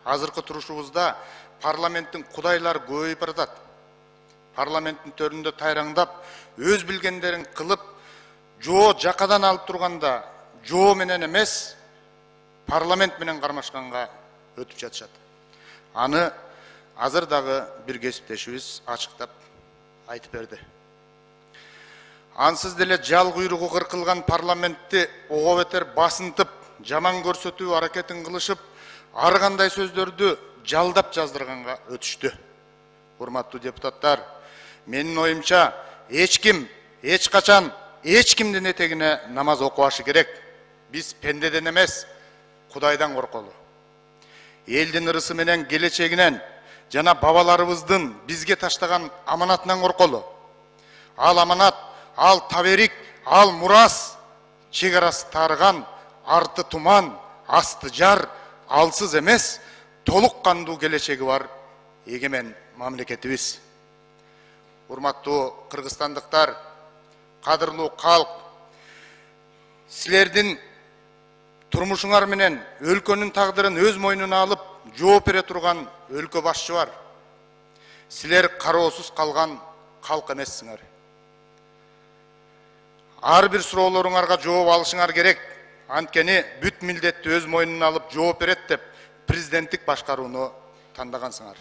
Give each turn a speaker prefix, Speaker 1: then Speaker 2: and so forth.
Speaker 1: Азыркы турушубузда парламенттин кудайлары көбөйүп баратат. Парламенттин төрүндө тайраңдап, өз билгендерин кылып, жоо жакадан алып турганда, жоо менен эмес, парламент менен кармашканга өтүп жатышат. Аны азыр дагы бир кесиптешибиз ачыктап айтып берди. Ансыз деле жал куйругу кыркылган парламентти ого бетер басынтып, жаман көрсөтүү аракетин кылышып, ар кандай сөздөрдү жалдап жаздырганга өтүштү. Урматтуу депутаттар, менин оюмча, эч ким, эч качан, эч кимдин этегине намаз окубашы керек. Биз пендеден эмес, Кудайдан корколу. Элдин ырысы менен келечегинен жана бабаларыбыздын бизге таштаган аманатынан корколу. Ал аманат, ал таберик, ал мурас, чегарасы тарыган, арты туман, асты жар, алсыз эмес, толук кандуу келечеги бар эгемен мамлекетибиз. Урматтуу кыргызстандыктар, кадырлуу калк, силердин турмушуңар менен өлкөнүн тагдырын өз мойнуна алып, жооп бере турган өлкө башчы бар. Силер кароосуз калган калк эмессиңер. Ар бир суроолоруңарга жооп алышыңар керек. Анткени бүт милдетти өз мойнуна алып жооп берет деп президенттик башкарууну тандагансыңар.